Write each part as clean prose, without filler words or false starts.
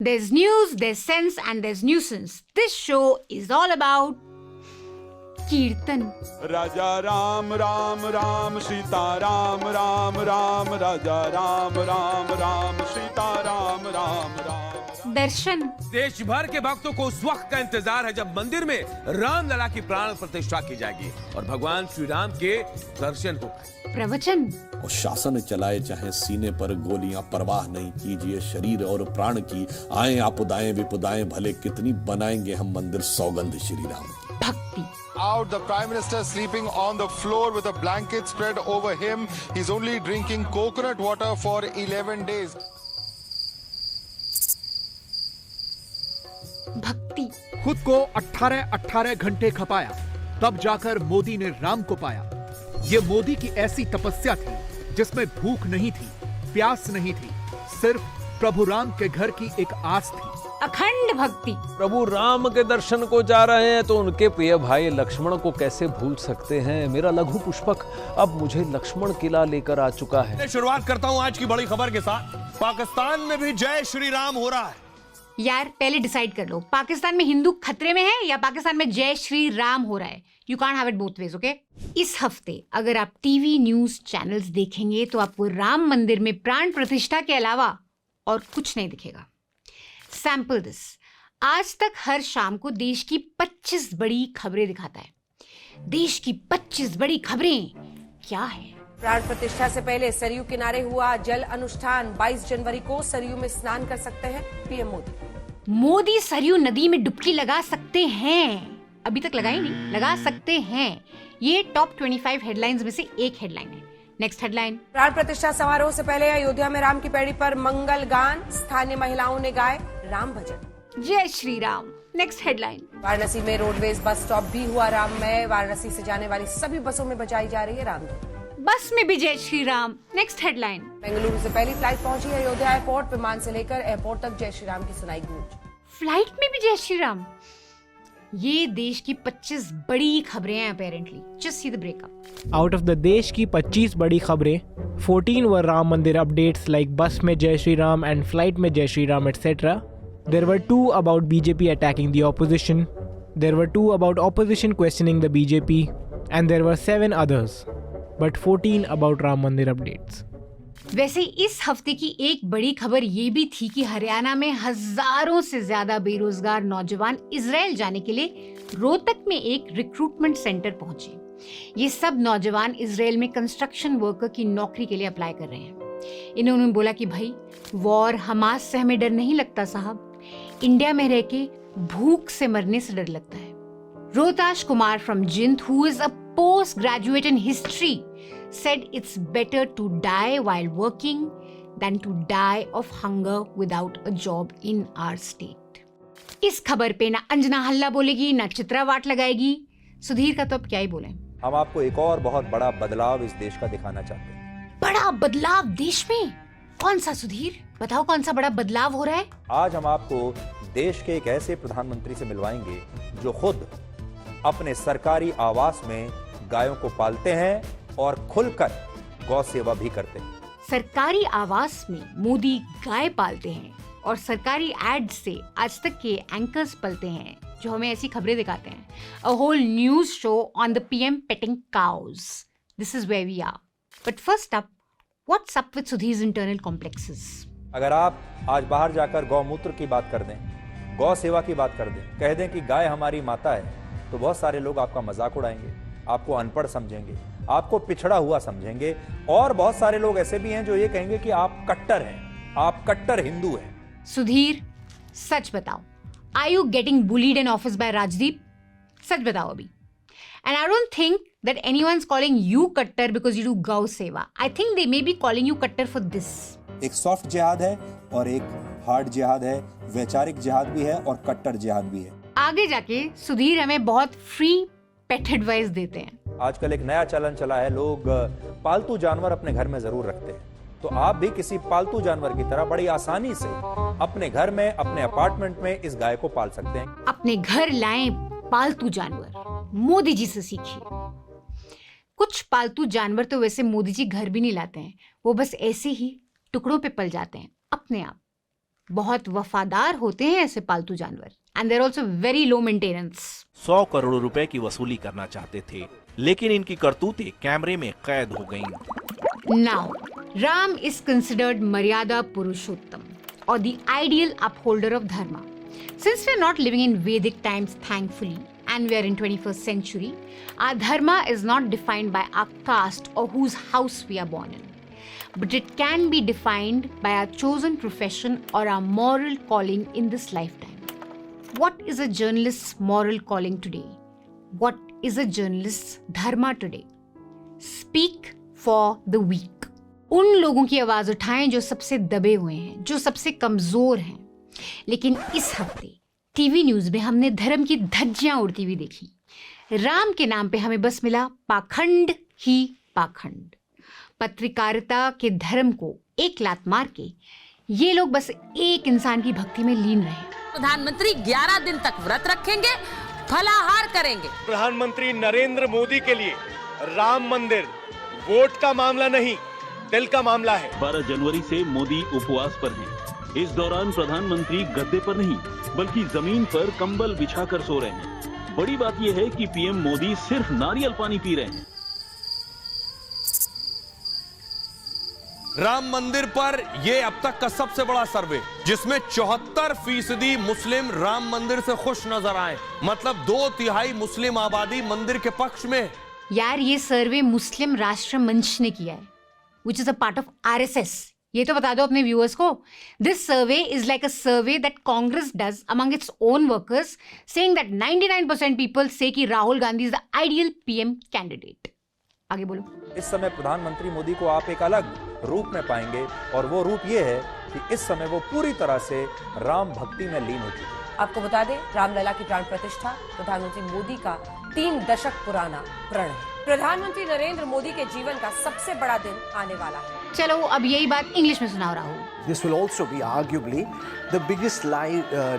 There's news, there's sense and there's nuisance. This show is all about कीर्तन। राजा राम राम राम सीता राम राम राम राजा राम राम राम सीता राम राम राम। दर्शन। देश भर के भक्तों को उस वक्त का इंतजार है जब मंदिर में रामलला की प्राण प्रतिष्ठा की जाएगी और भगवान श्री राम के दर्शन हो पाएंगे। प्रवचन। और शासन चलाए चाहे सीने पर गोलियां, परवाह नहीं कीजिए शरीर और प्राण की। आए आपदाएं विपदाएं भले कितनी, बनाएंगे हम मंदिर सौगंध श्री राम की। भक्ति। Out, the Prime Minister sleeping on the floor with a blanket spread over him. He's only drinking coconut water for 11 days. भक्ति। खुद को 18 घंटे खपाया, तब जाकर मोदी ने राम को पाया। ये मोदी की ऐसी तपस्या थी जिसमें भूख नहीं थी, प्यास नहीं थी, सिर्फ प्रभु राम के घर की एक आस थी। अखंड भक्ति। प्रभु राम के दर्शन को जा रहे हैं तो उनके प्रिय भाई लक्ष्मण को कैसे भूल सकते हैं। मेरा लघु पुष्पक अब मुझे लक्ष्मण किला लेकर आ चुका है। मैं शुरुआत करता हूं आज की बड़ी खबर के साथ। पाकिस्तान में भी जय श्री राम हो रहा है। यार पहले डिसाइड कर लो, पाकिस्तान में हिंदू खतरे में है या पाकिस्तान में जय श्री राम हो रहा है। You can't have it both ways, okay. इस हफ्ते अगर आप टीवी न्यूज चैनल्स देखेंगे तो आपको राम मंदिर में प्राण प्रतिष्ठा के अलावा और कुछ नहीं दिखेगा। सैंपल दिस, आज तक हर शाम को देश की 25 बड़ी खबरें दिखाता है। देश की 25 बड़ी खबरें क्या है? प्राण प्रतिष्ठा से पहले सरयू किनारे हुआ जल अनुष्ठान। 22 जनवरी को सरयू में स्नान कर सकते हैं पीएम मोदी। मोदी सरयू नदी में डुबकी लगा सकते हैं। अभी तक लगाई नहीं, लगा सकते हैं। ये टॉप 25 हेडलाइंस में से एक हेडलाइन है। Next headline. प्राण प्रतिष्ठा समारोह से पहले अयोध्या में राम की पैड़ी पर मंगल गान। स्थानीय महिलाओं ने गाए राम भजन। जय श्री राम। Next headline. वाराणसी में रोडवेज बस स्टॉप भी हुआ राममय। वाराणसी से जाने वाली सभी बसों में बजाई जा रही है रामधुन। बस में भी जय श्री राम। Next headline. बेंगलुरु से पहली फ्लाइट पहुंची अयोध्या एयरपोर्ट। विमान से लेकर एयरपोर्ट तक जय श्री राम की सुनाई गूंज। फ्लाइट में भी जय श्री राम। ये देश की 25 बड़ी खबरें हैं apparently. Just see the breakup. Out of the देश की 25 बड़ी खबरें, 14 वर राम मंदिर अपडेट्स लाइक बस में जय श्री राम एंड फ्लाइट में जय Shri Ram etcetera. There were 2 about BJP attacking the opposition. There were 2 about opposition questioning the BJP. And there were 7 others. But 14 about Ram Mandir updates. वैसे इस हफ्ते की एक बड़ी खबर ये भी थी कि हरियाणा में हजारों से ज्यादा बेरोजगार नौजवान इजराइल जाने के लिए रोहतक में एक रिक्रूटमेंट सेंटर पहुंचे। ये सब नौजवान इजराइल में कंस्ट्रक्शन वर्कर की नौकरी के लिए अप्लाई कर रहे हैं। इन्होंने बोला कि भाई वॉर हमास से हमें डर नहीं लगता साहब, इंडिया में रह के भूख से मरने से डर लगता है। Rohtash Kumar from Jind, who is a post graduate in history, said it's better to die while working than to die of hunger without a job in our state. इस खबर पे ना अंजना हल्ला बोलेगी ना चित्रा वाट लगाएगी। सुधीर का तो अब क्या ही बोले। हम आपको एक और बहुत बड़ा बदलाव इस देश का दिखाना चाहते हैं। बड़ा बदलाव देश में? कौन सा सुधीर? बताओ कौन सा बड़ा बदलाव हो रहा है? आज हम आपको देश के एक ऐसे प्रधानमंत्री से मिलवाएंगे जो खुद अपने सरकारी आवास में गायों को पालते हैं और खुलकर गौ सेवा भी करते हैं। सरकारी आवास में मोदी गाय पालते हैं और सरकारी एड से आज तक के एंकर्स पलते हैं जो हमें ऐसी खबरें दिखाते हैं। A whole news show on the PM petting cows. This is where we are. But first up, what's up with Sudhir's internal complexes? अगर आप आज बाहर जाकर गौमूत्र की बात कर दें, गौ सेवा की बात कर दें, कह दें कि गाय हमारी माता है, तो बहुत सारे लोग आपका मजाक उड़ाएंगे, आपको अनपढ़ समझेंगे, आपको पिछड़ा हुआ समझेंगे। और बहुत सारे लोग ऐसे भी हैं जो ये कहेंगे कि आप कट्टर हैं, आप कट्टर हिंदू हैं। सुधीर सच बताओ, are you getting bullied in office by Rajdeep? सच बताओ अभी। And I don't think that anyone is calling you कट्टर बिकॉज यू डू गौ सेवा। I think they may be calling you कट्टर फॉर दिस। एक सॉफ्ट जिहाद है और एक हार्ड जिहाद है, वैचारिक जिहाद भी है और कट्टर जिहाद भी है। आगे जाके सुधीर हमें बहुत फ्री पेट एडवाइस देते हैं। आजकल एक नया चलन चला है, लोग पालतू जानवर अपने घर में जरूर रखते हैं। तो आप भी किसी पालतू जानवर की तरह बड़ी आसानी से अपने घर में, अपने अपार्टमेंट में इस गाय को पाल सकते हैं। अपने घर लाएं पालतू जानवर, मोदी जी से सीखिए। कुछ पालतू जानवर तो वैसे मोदी जी घर भी नहीं लाते हैं, वो बस ऐसे ही टुकड़ों पे पल जाते हैं अपने आप। बहुत वफादार होते हैं ऐसे पालतू जानवर and they're also very low maintenance. 100 crore रुपए की वसूली करना चाहते थे, लेकिन इनकी करतूतें कैमरे में कैद हो गईं। नाउ राम इज कंसिडर्ड मर्यादा पुरुषोत्तम or the ideal upholder of dharma. Since we are not living in Vedic times, thankfully, and we are in 21st century, our dharma is not defined by our caste or whose house we are born in. But it can be defined by our chosen profession or our moral calling in this lifetime. What is a journalist's moral calling today? What is a journalist's dharma today? Speak for the weak. उन लोगों की आवाज उठाएं जो सबसे दबे हुए हैं, जो सबसे कमजोर हैं। लेकिन इस हफ्ते टीवी न्यूज में हमने धर्म की धज्जियां उड़ती हुई देखी। राम के नाम पे हमें बस मिला पाखंड ही पाखंड। पत्रकारिता के धर्म को एक लात मार के ये लोग बस एक इंसान की भक्ति में लीन रहे। प्रधानमंत्री 11 दिन तक व्रत रखेंगे, फलाहार करेंगे। प्रधानमंत्री नरेंद्र मोदी के लिए राम मंदिर वोट का मामला नहीं, दिल का मामला है। 12 जनवरी से मोदी उपवास पर हैं। इस दौरान प्रधानमंत्री गद्दे पर नहीं बल्कि जमीन पर कंबल बिछाकर सो रहे हैं। बड़ी बात यह है कि पीएम मोदी सिर्फ नारियल पानी पी रहे हैं। राम मंदिर पर यह अब तक का सबसे बड़ा सर्वे, जिसमें 74% मुस्लिम राम मंदिर से खुश नजर आए। मतलब 2/3 मुस्लिम आबादी मंदिर के पक्ष में। यार ये सर्वे मुस्लिम राष्ट्र मंच ने किया है, which is a part of RSS. ये तो बता दो अपने व्यूअर्स को। This survey is like a survey that Congress does among its own workers, saying that 99% people say कि Rahul Gandhi is the ideal PM candidate. आगे बोलो। इस समय प्रधानमंत्री मोदी को आप एक अलग रूप में पाएंगे, और वो रूप ये है कि इस समय वो पूरी तरह से राम भक्ति में लीन हो चुके हैं। आपको बता दें, रामलला की प्राण प्रतिष्ठा प्रधानमंत्री मोदी का 3 दशक पुराना प्रण है। प्रधानमंत्री नरेंद्र मोदी के जीवन का सबसे बड़ा दिन आने वाला है। चलो अब यही बात इंग्लिश में सुनाओ Rahul. This will also be arguably the biggest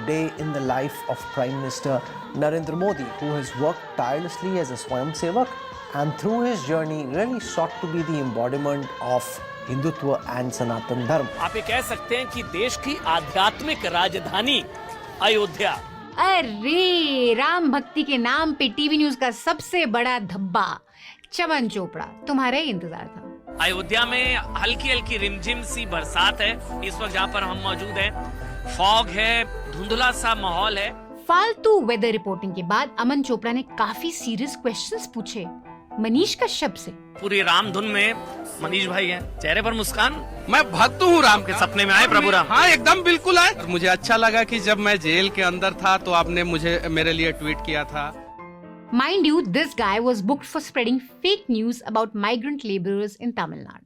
day in the life of Prime Minister Narendra Modi, who has worked tirelessly as a Swayamsevak and through his journey really sought to be the embodiment of Hindutva and Sanatan Dharma. आप ये कह सकते हैं कि देश की आध्यात्मिक राजधानी अयोध्या। अरे राम भक्ति के नाम पे टीवी न्यूज का सबसे बड़ा धब्बा चमन चोपड़ा तुम्हारा ही इंतजार था। अयोध्या में हल्की हल्की रिमझिम सी बरसात है इस वक्त जहाँ पर हम मौजूद हैं। फॉग है, धुंधला सा माहौल है। फालतू वेदर रिपोर्टिंग के बाद अमन चोपड़ा ने काफी सीरियस क्वेश्चंस पूछे मनीष कश्यप से। पूरी राम धुन में मनीष भाई हैं, चेहरे पर मुस्कान। मैं भक्त हूँ राम के, सपने में आए प्रभु राम। हाँ एकदम बिल्कुल आए। मुझे अच्छा लगा कि जब मैं जेल के अंदर था तो आपने मेरे लिए ट्वीट किया था। Mind you, this guy was booked for spreading fake news about migrant laborers in Tamil Nadu.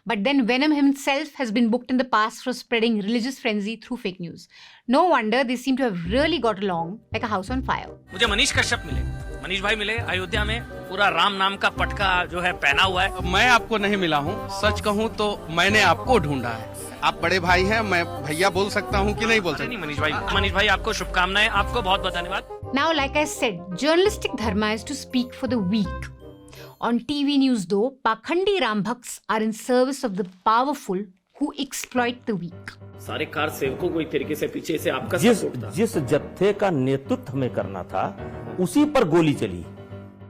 But then Venom himself has been booked in the past for spreading religious frenzy through fake news. No wonder they seem to have really got along like a house on fire. मुझे मनीष कश्यप मिले, मनीष भाई मिले अयोध्या में, पूरा राम नाम का पटका जो है पहना हुआ है। मैं आपको नहीं मिला हूँ, सच कहूँ तो मैंने आपको ढूंढा है। आप बड़े भाई हैं, मैं भैया बोल सकता हूँ कि नहीं बोल सकता? नहीं मनीष भाई आपको शुभकामनाएं, आपको बहुत बहुत धन्यवाद। Now, like I said, journalistic dharma is to speak for the weak. On TV news though, Pakhandi Ram Bhakts are in service of the powerful who exploit the weak. सारे कार सेवकों को एक तरीके से पीछे से आपका जिस जत्थे का नेतृत्व हमें करना था उसी पर गोली चली।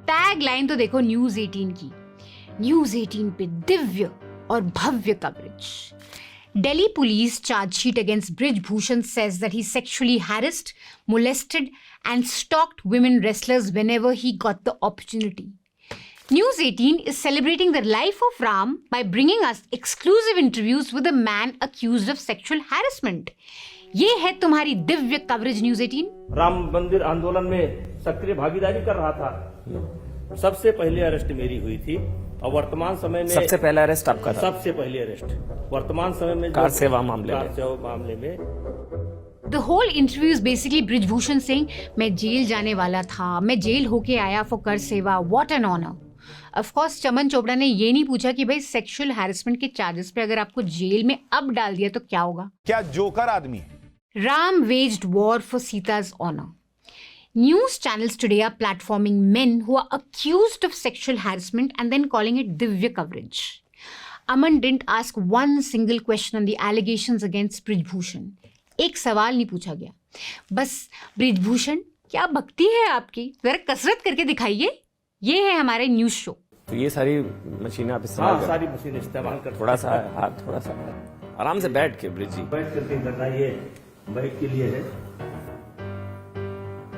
टैग लाइन तो देखो न्यूज 18 की। न्यूज 18 पे दिव्य और भव्य coverage. Delhi police charge sheet against Brij Bhushan says that he sexually harassed, molested and stalked women wrestlers whenever he got the opportunity. News 18 is celebrating the life of Ram by bringing us exclusive interviews with a man accused of sexual harassment. ये है तुम्हारी Divya coverage news 18। Ram मंदिर आंदोलन में सक्रिय भागीदारी कर रहा था। सबसे पहले अरेस्ट मेरी हुई थी और वर्तमान समय में सबसे पहला अरेस्ट आपका था? सबसे पहले अरेस्ट वर्तमान समय में कार सेवा मामले में। The whole interview is basically Brij Bhushan saying मैं जेल जाने वाला था, मैं जेल होके आया for कर सेवा, what an honor. Of course चमन चोपड़ा ने ये नहीं पूछा कि भाई सेक्सुअल हैरेसमेंट के चार्जेस पे अगर आपको जेल में अब डाल दिया तो क्या होगा। क्या जोकर आदमी है। Ram waged war for Sita's honor. News channels today are platforming men who are accused of sexual harassment and then calling it Divya coverage. Aman didn't ask one single question on the allegations against Brij Bhushan. एक सवाल नहीं पूछा गया। बस ब्रिजभूषण क्या भक्ति है आपकी, जरा कसरत करके दिखाइए। ये है हमारे न्यूज शो। तो ये सारी मशीनें आप इस्तेमाल कर, सारी मशीन इस्तेमाल कर, थोड़ा सा हाथ, थोड़ा सा आराम से बैठ के ब्रिज जी, बैठ करके करना, ये बैठ के लिए है।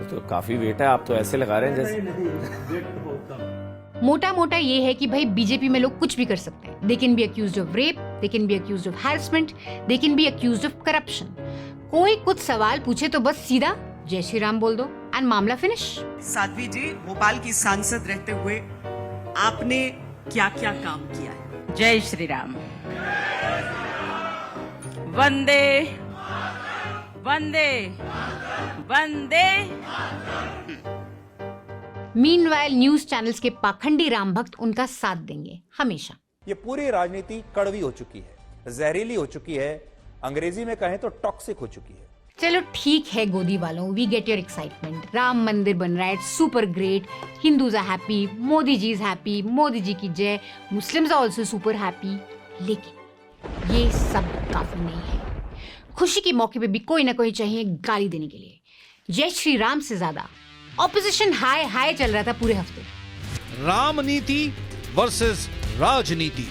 तो काफी वेट है, आप तो ऐसे लगा रहे हैं जैसे। वेट बहुत कम। मोटा मोटा ये है कि भाई बीजेपी में लोग कुछ भी कर सकते हैं। They can be accused of rape, they can be accused of harassment, they can be accused of corruption. कोई कुछ सवाल पूछे तो बस सीधा जय श्री राम बोल दो एंड मामला फिनिश। साध्वी जी, भोपाल की सांसद रहते हुए आपने क्या क्या काम किया है? जय श्री राम, वंदे वंदे वंदे। मीनवाइल न्यूज चैनल्स के पाखंडी राम भक्त उनका साथ देंगे हमेशा। ये पूरी राजनीति कड़वी हो चुकी है, जहरीली हो चुकी है, अंग्रेजी में कहें तो टॉक्सिक हो चुकी है। चलो ठीक है गोदी वालों, we get your excitement. Ram Mandir बन रहा है, super great, Hindus are happy, Modi ji is happy, Modi ji की जय, Muslims are also super happy. लेकिन ये सब काफी नहीं है। खुशी के मौके पे भी कोई ना कोई चाहिए गाली देने के लिए। जय श्री राम से ज्यादा ऑपोजिशन हाय हाय चल रहा था पूरे हफ्ते। राम नीति वर्सेस राजनीति।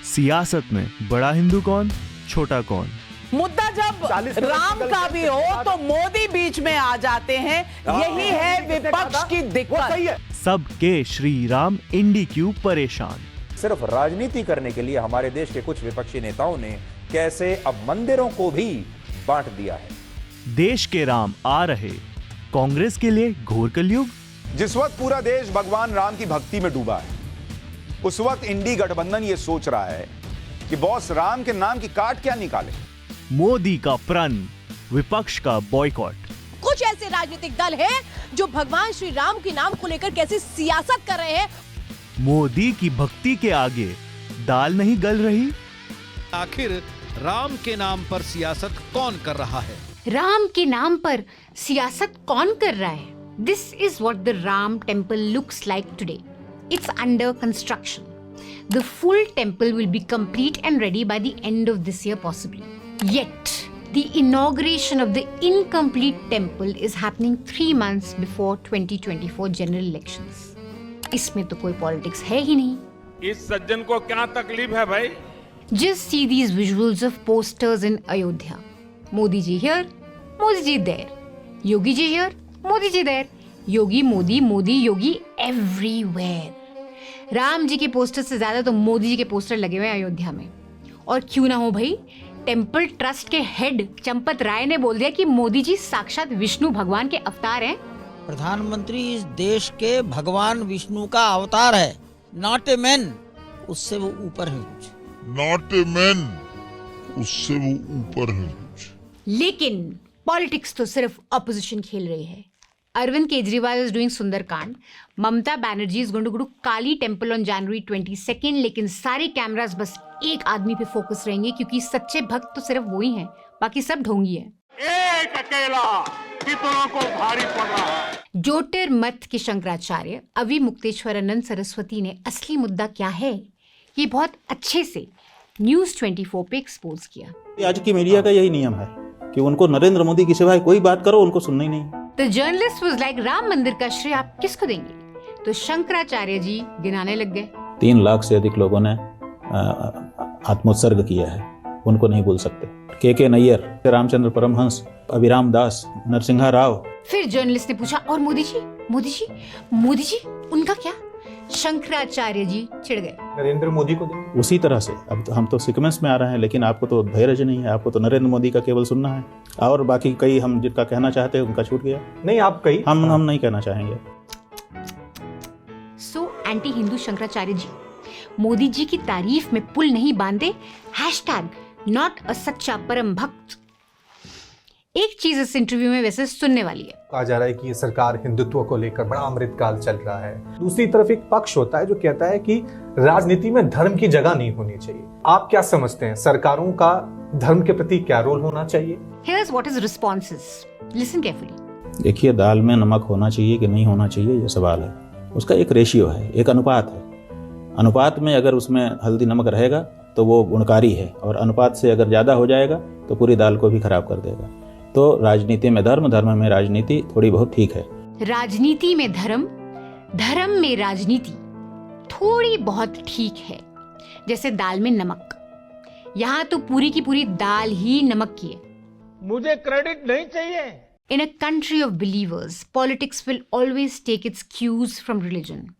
सियासत में बड़ा हिंदू कौन, छोटा कौन। मुद्दा जब राम का भी हो तो मोदी बीच में आ जाते हैं, यही है विपक्ष की दिक्कत। सबके श्री राम इंडी क्यों परेशान। सिर्फ राजनीति करने के लिए हमारे देश के कुछ विपक्षी नेताओं ने कैसे अब मंदिरों को भी बांट दिया है। देश के राम आ रहे, कांग्रेस के लिए घोर कलयुग। जिस वक्त पूरा देश भगवान राम की भक्ति में डूबा है, उस वक्त इंडी गठबंधन ये सोच रहा है कि बॉस राम के नाम की काट क्या निकाले। मोदी का प्रण, विपक्ष का बॉयकॉट। कुछ ऐसे राजनीतिक दल हैं जो भगवान श्री राम के नाम को लेकर कैसे सियासत कर रहे हैं। मोदी की भक्ति के आगे दाल नहीं गल रही। आखिर राम के नाम पर सियासत कौन कर रहा है। राम के नाम पर सियासत कौन कर रहा है? This is what the Ram temple looks like today. It's under construction. The full temple will be complete and ready by the end of this year possibly. Yet, the inauguration of the incomplete temple is happening 3 months before 2024 general elections. इसमें तो कोई politics है ही नहीं। इस सज्जन को क्या तकलीफ है भाई? Just see these visuals of posters in Ayodhya. Modi ji here, Modi ji there. Yogi ji here, Modi ji there. Yogi, Modi, Yogi everywhere. Ram ji के पोस्टर से ज्यादा तो मोदी जी के पोस्टर लगे हुए हैं अयोध्या में। और क्यों ना हो भाई, टेम्पल ट्रस्ट के हेड चंपत राय ने बोल दिया कि मोदी जी साक्षात विष्णु भगवान के अवतार हैं। प्रधानमंत्री इस देश के भगवान विष्णु का अवतार है, नॉट ए मैन। उससे वो ऊपर है कुछ। नॉट ए मैन, उससे वो ऊपर है कुछ। लेकिन पॉलिटिक्स तो सिर्फ ऑपोजिशन खेल रही है। Arvind Kejriwal is doing Sundarkand. Mamata Banerjee is going to go to Kali Temple on January 22nd. लेकिन सारे कैमरास बस एक आदमी पे फोकस रहेंगे क्योंकि सच्चे भक्त तो सिर्फ वो ही हैं, बाकी सब ढोंगी है। एक अकेला कितनों को भारी पड़ रहा है। जोटर मठ के शंकराचार्य अवि मुक्तेश्वरानंद सरस्वती ने असली मुद्दा क्या है ये बहुत अच्छे से न्यूज 24 पे एक्सपोज किया। आज की मीडिया का यही नियम है कि उनको नरेंद्र मोदी की सिवाय कोई बात करो उनको सुनना ही नहीं। The journalist was like, Ram मंदिर का श्रेय आप किसको देंगे? तो शंकराचार्य जी गिनाने लग गए। 3 लाख से अधिक लोगों ने आत्मोत्सर्ग किया है, उनको नहीं भूल सकते। के नैयर, रामचंद्र परमहंस, अभिराम दास, नरसिंहा राव। फिर जर्नलिस्ट ने पूछा और मोदी जी, मोदी जी, मोदी जी, उनका क्या? शंकराचार्य जी चिढ़ गए। नरेंद्र मोदी को देंगे। उसी तरह से अब तो हम तो सीक्वेंस में आ रहे हैं, लेकिन आपको तो धैर्य नहीं है, आपको तो नरेंद्र मोदी का केवल सुनना है और बाकी कई हम जिनका कहना चाहते हैं उनका छूट गया। नहीं आप कई हम नहीं कहना चाहेंगे। सो एंटी हिंदू शंकराचार्य जी मोदी जी की तारीफ में पुल नहीं बांधे, #नॉट अ सच्चा परम भक्त। एक चीज इस इंटरव्यू में वैसे सुनने वाली है। कहा जा रहा है कि ये सरकार हिंदुत्व को लेकर बड़ा अमृतकाल चल रहा है। दूसरी तरफ एक पक्ष होता है जो कहता है कि राजनीति में धर्म की जगह नहीं होनी चाहिए। आप क्या समझते हैं, सरकारों का धर्म के प्रति क्या रोल होना चाहिए? Here's what his response is. Listen carefully. देखिए, दाल में नमक होना चाहिए कि नहीं होना चाहिए ये सवाल है। उसका एक रेशियो है, एक अनुपात है। अनुपात में अगर उसमें हल्दी नमक रहेगा तो वो गुणकारी है, और अनुपात से अगर ज्यादा हो जाएगा तो पूरी दाल को भी खराब कर देगा। तो राजनीति में धर्म, धर्म में राजनीति थोड़ी बहुत ठीक है। राजनीति में धर्म, धर्म में राजनीति थोड़ी बहुत ठीक है, जैसे दाल में नमक। यहाँ तो पूरी की पूरी दाल ही नमक की है। मुझे क्रेडिट नहीं चाहिए। In a country of believers, politics will always take its cues from religion.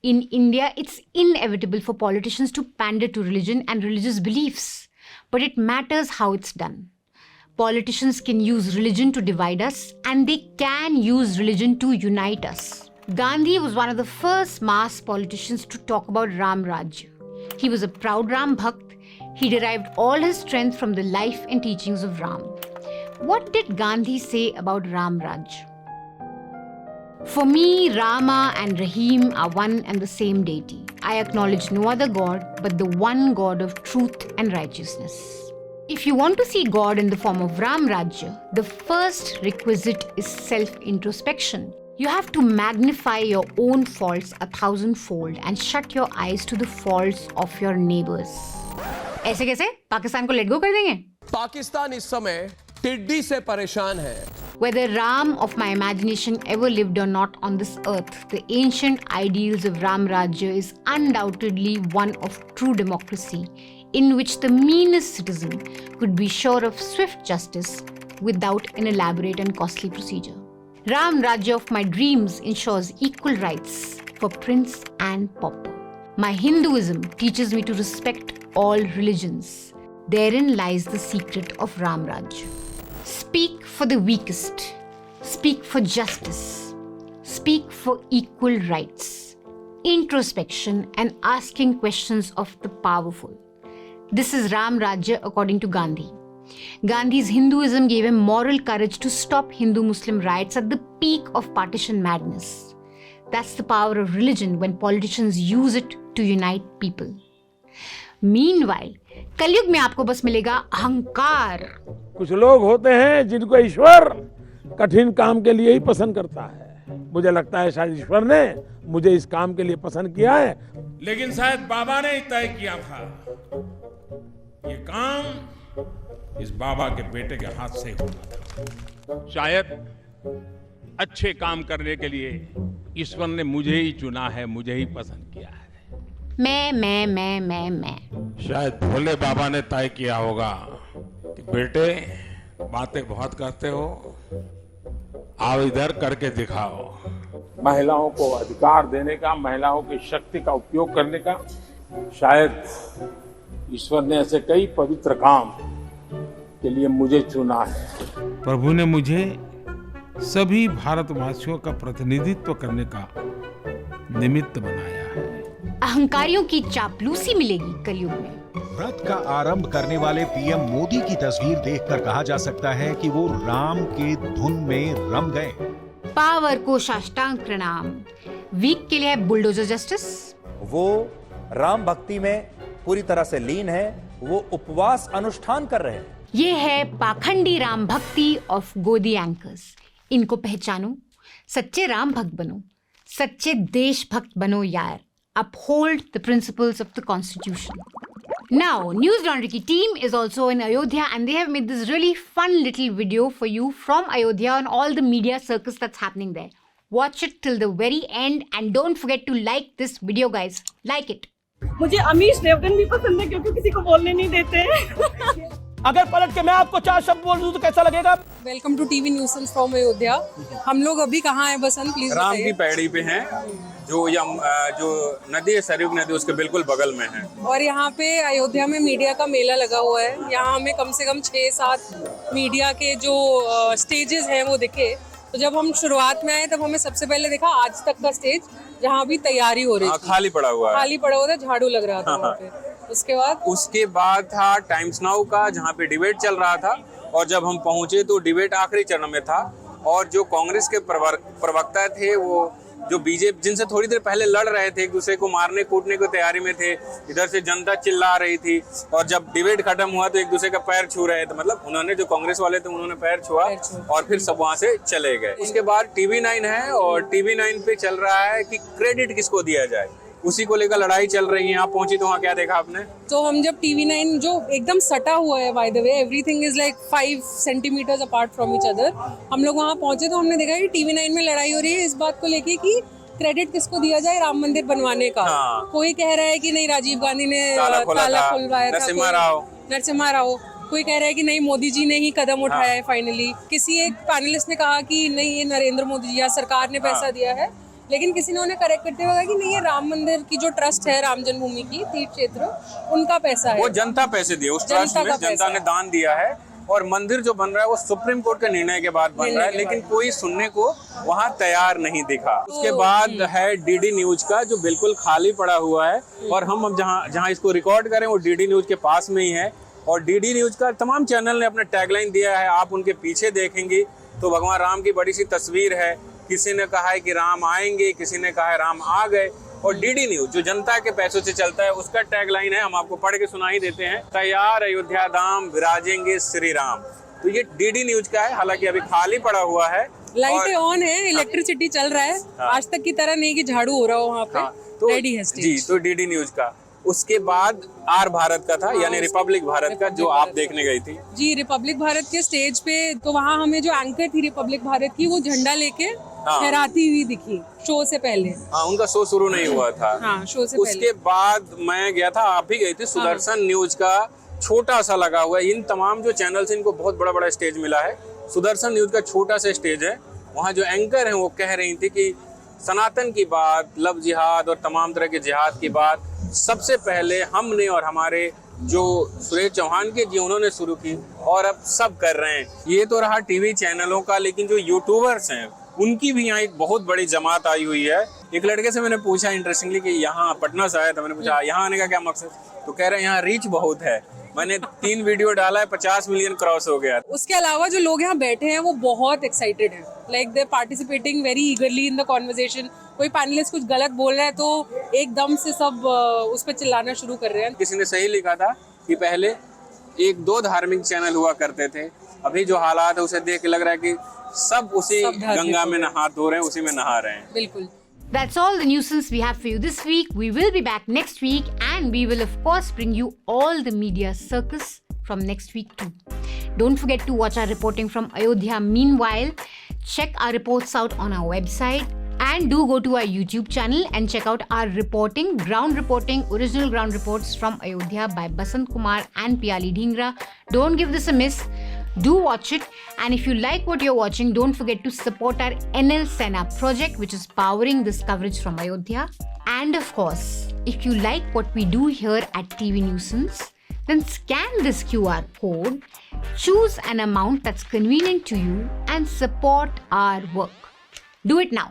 In India, it's inevitable for politicians to pander to religion and religious beliefs. But it matters how it's done. Politicians can use religion to divide us, and they can use religion to unite us. Gandhi was one of the first mass politicians to talk about Ram Rajya. He was a proud Ram Bhakt. He derived all his strength from the life and teachings of Ram. What did Gandhi say about Ram Raj? For me, Rama and Rahim are one and the same deity. I acknowledge no other God but the one God of truth and righteousness. If you want to see God in the form of Ram Rajya, the first requisite is self-introspection. You have to magnify your own faults 1,000-fold and shut your eyes to the faults of your neighbors. ऐसे कैसे पाकिस्तान को let go कर देंगे? पाकिस्तान इस समय टिड्डी से परेशान है। Whether Ram of my imagination ever lived or not on this earth, the ancient ideals of Ram Rajya is undoubtedly one of true democracy, in which the meanest citizen could be sure of swift justice without an elaborate and costly procedure. Ram Rajya of my dreams ensures equal rights for prince and pauper. My Hinduism teaches me to respect all religions. Therein lies the secret of Ram Rajya. Speak for the weakest. Speak for justice. Speak for equal rights. Introspection and asking questions of the powerful. This is Ram Rajya according to Gandhi. Gandhi's Hinduism gave him moral courage to stop Hindu-Muslim riots at the peak of partition madness. That's the power of religion when politicians use it to unite people. Meanwhile, कलयुग में आपको बस मिलेगा अहंकार। कुछ लोग होते हैं जिनको ईश्वर कठिन काम के लिए ही पसंद करता है। मुझे लगता है शायद ईश्वर ने मुझे इस काम के लिए पसंद किया है, लेकिन शायद बाबा ने तय किया था ये काम इस बाबा के बेटे के हाथ से होना था। शायद अच्छे काम करने के लिए ईश्वर ने मुझे ही चुना है, मुझे ही पसंद किया है। मैं शायद भोले बाबा ने तय किया होगा कि बेटे बातें बहुत करते हो, आओ इधर करके दिखाओ। महिलाओं को अधिकार देने का, महिलाओं की शक्ति का उपयोग करने का शायद ईश्वर ने ऐसे कई पवित्र काम के लिए मुझे चुना है। प्रभु ने मुझे सभी भारतवासियों का प्रतिनिधित्व करने का निमित्त बनाया है। अहंकारियों की चापलूसी मिलेगी कलयुग में। व्रत का आरंभ करने वाले पीएम मोदी की तस्वीर देखकर कहा जा सकता है कि वो राम के धुन में रम गए। पावर को साष्टांग प्रणाम। वीक के लिए है बुलडोजर जस्टिस। वो राम भक्ति में पूरी तरह से लीन है, वो उपवास अनुष्ठान कर रहे हैं। ये है पाखंडी राम भक्ति ऑफ गोदी एंकर्स। इनको पहचानो, सच्चे राम भक्त बनो, सच्चे देशभक्त बनो यार। Uphold the principles of the Constitution. Now, News Laundry ki team is also in Ayodhya and they have made this really fun little video for you from Ayodhya and all the media circus that's happening there. Watch it till the very end and don't forget to like this video, guys. Like it. मुझे अमीश देवगन भी पसंद है क्योंकि किसी को बोलने नहीं देते। अगर पलट के मैं आपको 4 शब्द बोल दूं तो कैसा लगेगा? Welcome to TV news from Ayodhya. हम लोग अभी कहाँ हैं बसंत, प्लीज राम की पैड़ी पे हैं, जो नदी है सरयू नदी उसके बिल्कुल बगल में है। और यहाँ पे अयोध्या में मीडिया का मेला लगा हुआ है। यहाँ हमें कम से कम 6-7 मीडिया के जो स्टेजेस हैं वो दिखे। तो जब हम शुरुआत में आए तब हमें सबसे पहले देखा आज तक का स्टेज, जहाँ अभी तैयारी हो रही थी। खाली पड़ा हुआ था, झाड़ू लग रहा था वहाँ पे। उसके बाद था टाइम्स नाउ का, जहाँ पे डिबेट चल रहा था। और जब हम पहुंचे तो डिबेट आखिरी चरण में था और जो कांग्रेस के प्रवक्ता थे, वो जो बीजेपी जिनसे थोड़ी देर पहले लड़ रहे थे, एक दूसरे को मारने कूटने की तैयारी में थे, इधर से जनता चिल्ला रही थी। और जब डिबेट खत्म हुआ तो एक दूसरे का पैर छू रहे थे, मतलब उन्होंने जो कांग्रेस वाले थे उन्होंने पैर छुआ और फिर सब वहां से चले गए। उसके बाद TV9 है और TV9 पे चल रहा है कि क्रेडिट किसको दिया जाए। उसी को लेकर लड़ाई चल रही है। आप पहुंची तो वहाँ क्या देखा आपने? तो हम जब TV9 जो एकदम सटा हुआ है, by the way everything is like 5 centimetres apart from each other, हम लोग वहाँ पहुंचे तो हमने देखा कि TV9 में लड़ाई हो रही है इस बात को लेके कि क्रेडिट किसको दिया जाए राम मंदिर बनवाने का। कोई कह रहा है कि नहीं राजीव गांधी ने ताला खुलवाया था, नरसिम्हा राव, कोई कह रहा है कि नहीं मोदी जी ने ही कदम उठाया है फाइनली। किसी एक पैनलिस्ट ने कहा कि नहीं ये नरेंद्र मोदी जी या सरकार ने पैसा दिया है, लेकिन किसी ने उन्हें करेक्ट करते हुए कहा कि नहीं ये राम मंदिर की जो ट्रस्ट है, राम जन्मभूमि की तीर्थ क्षेत्र, उनका पैसा है। वो जनता पैसे दिए, उस ट्रस्ट में जनता ने दान दिया है और मंदिर जो बन रहा है वो सुप्रीम कोर्ट के निर्णय के बाद बन रहा है, लेकिन कोई सुनने को वहाँ तैयार नहीं दिखा। उसके बाद है DD न्यूज का जो बिल्कुल खाली पड़ा हुआ है और हम अब जहाँ इसको रिकॉर्ड करें वो DD न्यूज के पास में ही है। और DD न्यूज का तमाम चैनल ने अपना टैगलाइन दिया है, आप उनके पीछे देखेंगे तो भगवान राम की बड़ी सी तस्वीर है। किसी ने कहा है कि राम आएंगे, किसी ने कहा है राम आ गए। और DD न्यूज जो जनता के पैसों से चलता है उसका टैगलाइन है, हम आपको पढ़ के सुना ही देते हैं, तैयार अयोध्या धाम विराजेंगे श्री राम। तो ये DD न्यूज का है, हालांकि अभी खाली पड़ा हुआ है, लाइटें ऑन है, इलेक्ट्रिसिटी चल रहा है, आज तक की तरह नहीं कि झाड़ू हो रहा हो वहाँ पे, तो रेडी है स्टेज। जी, तो DD न्यूज का। उसके बाद आर भारत का था, यानी रिपब्लिक भारत का, जो आप देखने गई थी। जी, रिपब्लिक भारत के स्टेज पे तो वहाँ हमें जो एंकर थी रिपब्लिक भारत की वो झंडा लेके लहराती हुई दिखी शो से पहले। हाँ, उनका शो शुरू नहीं हुआ था। हाँ, शो से उसके बाद मैं गया था, आप भी गई थी, सुदर्शन न्यूज का छोटा सा लगा हुआ है। इन तमाम जो चैनल से इनको बहुत बड़ा बड़ा स्टेज मिला है, सुदर्शन न्यूज का छोटा सा स्टेज है। वहाँ जो एंकर हैं वो कह रही थी कि सनातन की बात, लव जिहाद और तमाम तरह के जिहाद की बात सबसे पहले हमने और हमारे जो सुरेश चौहान के जी उन्होंने शुरू की और अब सब कर रहे हैं। ये तो रहा टीवी चैनलों का, लेकिन जो यूट्यूबर्स हैं उनकी भी यहाँ एक बहुत बड़ी जमात आई हुई है। एक लड़के से मैंने पूछा इंटरेस्टिंगली कि यहाँ पटना से आया था, मैंने पूछा यहाँ आने का क्या मकसद, तो कह रहे हैं यहाँ रीच बहुत है। मैंने 3 वीडियो डाला है, 50 मिलियन क्रॉस हो गया। उसके अलावा जो लोग यहाँ बैठे हैं वो बहुत एक्साइटेड हैं, like they participating very ईगरली in the conversation. कोई पैनलिस्ट कुछ गलत बोल रहा है तो एकदम से सब उस पर चिल्लाना शुरू कर रहे हैं। किसी ने सही लिखा था कि पहले 1-2 धार्मिक चैनल हुआ करते थे, अभी जो हालात है उसे देख के लग रहा है कि सब उसी गंगा में नहा धो रहे हैं, उसी में नहा रहे हैं। बिल्कुल। That's all the nuisance we have for you this week. We will be back next week and we will of course bring you all the media circus from next week too. Don't forget to watch our reporting from Ayodhya. Meanwhile, check our reports out on our website and do go to our YouTube channel and check out our reporting, ground reporting, original ground reports from Ayodhya by Basant Kumar and Piyali Dhingra. Don't give this a miss. Do watch it, and if you like what you're watching, don't forget to support our NL Sena project, which is powering this coverage from Ayodhya. And of course, if you like what we do here at TV Nuisance, then scan this QR code, choose an amount that's convenient to you, and support our work. Do it now.